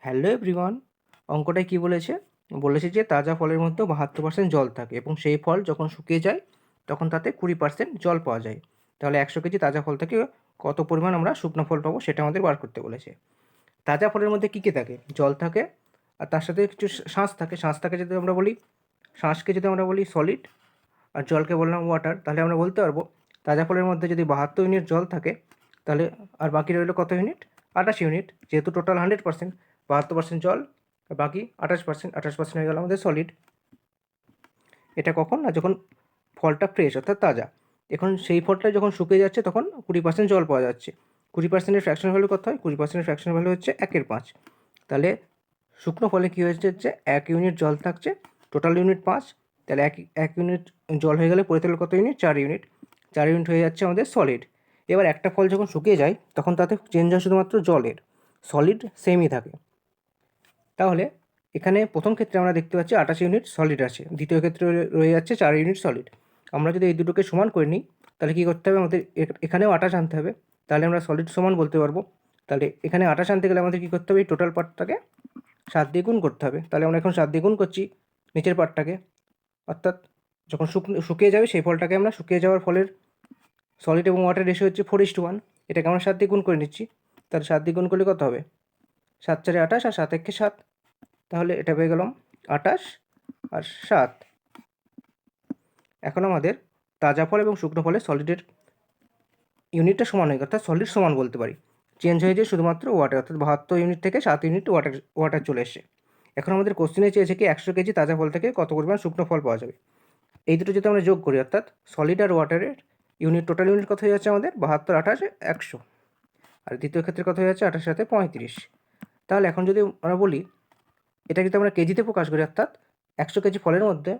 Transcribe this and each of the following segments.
Hello everyone, অঙ্কটায় কী বলেছে? বলেছে যে তাজা ফলের মধ্যে 72% জল থাকে এবং সেই ফল যখন শুকিয়ে যায় তখন তাতে 20% জল পাওয়া যায়। তাহলে 100 কেজি তাজা ফল থেকে কত পরিমাণ আমরা শুকনো ফল পাবো সেটা আমাদের বার করতে বলেছে। তাজা ফলের মধ্যে কী কী থাকে? জল থাকে আর তার সাথে কিছু শাঁস থাকে। শাঁসটাকে যদি আমরা বলি, শাঁসকে যদি আমরা বলি সলিড আর জলকে বললাম ওয়াটার, তাহলে আমরা বলতে পারবো তাজা ফলের মধ্যে যদি 72 ইউনিট জল থাকে তাহলে আর বাকি রইল কত ইউনিট? 28 ইউনিট। যেহেতু টোটাল 100%, 72% জল আর বাকি 28% হয়ে গেল আমাদের সলিড। এটা কখন? না যখন ফলটা ফ্রেশ অর্থাৎ তাজা। এখন সেই ফলটা যখন শুকিয়ে যাচ্ছে তখন 20% জল পাওয়া যাচ্ছে। 20%-এর ফ্র্যাকশন ভ্যালু কত হয়? 20%-এর ফ্র্যাকশন ভ্যালু হচ্ছে 1/5। তাহলে শুকনো ফলে কী হয়েছে হচ্ছে 1 ইউনিট জল থাকছে, টোটাল ইউনিট 5। তাহলে এক ইউনিট জল হয়ে গেলে পড়ে থাকলে কত ইউনিট? 4 ইউনিট। 4 ইউনিট হয়ে যাচ্ছে আমাদের সলিড। এবার একটা ফল যখন শুকিয়ে যায় তখন তাতে চেঞ্জ হয় শুধুমাত্র জলের, সলিড সেমই থাকে। তাহলে এখানে প্রথম ক্ষেত্রে আমরা দেখতে পাচ্ছি 28 ইউনিট সলিড আছে, দ্বিতীয় ক্ষেত্রে রয়ে যাচ্ছে 4 ইউনিট সলিড। আমরা যদি এই দুটোকে সমান করে নিই তাহলে কী করতে হবে? আমাদের এখানেও 28 আনতে হবে, তাহলে আমরা সলিড সমান বলতে পারবো। তাহলে এখানে 28 আনতে গেলে আমাদের কী করতে হবে? এই টোটাল পার্টটাকে 7 দিয়ে গুণ করতে হবে। তাহলে আমরা এখন 7 দিয়ে গুণ করছি নিচের পার্টটাকে, অর্থাৎ যখন শুকিয়ে যাবে সেই ফলটাকে আমরা শুকিয়ে যাওয়ার ফলের সলিড এবং ওয়াটার রেশিও হচ্ছে 4:1। এটাকে আমরা 7 দিয়ে গুণ করে নিচ্ছি। তাহলে 7 দিয়ে গুণ করলে কত হবে? 7 4 28 আর 7 1 7। তাহলে এটা পেয়ে গেলাম 28 আর 7। এখন আমাদের তাজা ফল এবং শুকনো ফলে সলিডের ইউনিটটা সমান হয়ে গেল, অর্থাৎ সলিড সমান বলতে পারি। চেঞ্জ হয়ে যায় শুধুমাত্র ওয়াটার, অর্থাৎ 72 ইউনিট থেকে 7 ইউনিট ওয়াটার চলে এসে। এখন আমাদের কোশ্চেনে চেয়েছে কি 100 কেজি তাজা ফল থেকে কত পরিমাণ শুকনো ফল পাওয়া যাবে। এই দুটো যদি আমরা যোগ করি, অর্থাৎ সলিড আর ওয়াটারের ইউনিট, টোটাল ইউনিট কত হয়ে যাচ্ছে আমাদের? 72 28 100। আর দ্বিতীয় ক্ষেত্রে কত হয়ে যাচ্ছে? 28 সাথে 35। তাহলে এখন যদি আমরা বলি এটা যদি আমরা কেজিতে প্রকাশ করি, অর্থাৎ 100 কেজি ফলের মধ্যে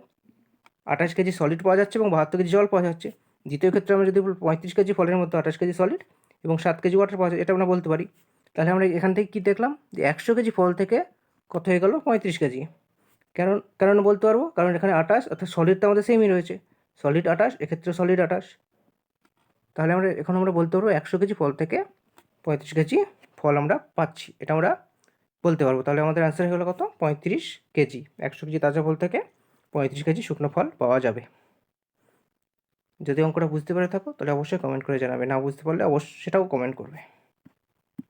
28 কেজি সলিড পাওয়া যাচ্ছে এবং 72 কেজি জল পাওয়া যাচ্ছে। দ্বিতীয় ক্ষেত্রে আমরা যদি বলি 35 কেজি ফলের মধ্যে 28 কেজি সলিড এবং 7 কেজি ওয়াটার পাওয়া যায়, এটা আমরা বলতে পারি। তাহলে আমরা এখান থেকে কী দেখলাম? যে 100 কেজি ফল থেকে কত হয়ে গেল? 35 কেজি। কেন বলতে পারবো? কারণ এখানে 28, অর্থাৎ সলিড তো আমাদের সেমই রয়েছে, সলিড 28, এক্ষেত্রে সলিড 28। তাহলে এখন আমরা বলতে পারবো 100 কেজি ফল থেকে 35 কেজি ফল আমরা পাচ্ছি, এটা আমরা বলতে পারবো। তাহলে আমাদের অ্যান্সার হয়ে গেলো কত? 35 কেজি। 100 কেজি তাজা ফল থেকে 35 কেজি শুকনো ফল পাওয়া যাবে। যদি অঙ্কটা বুঝতে পেরে থাকো তাহলে অবশ্যই কমেন্ট করে জানাবে, না বুঝতে পারলে সেটাও কমেন্ট করবে।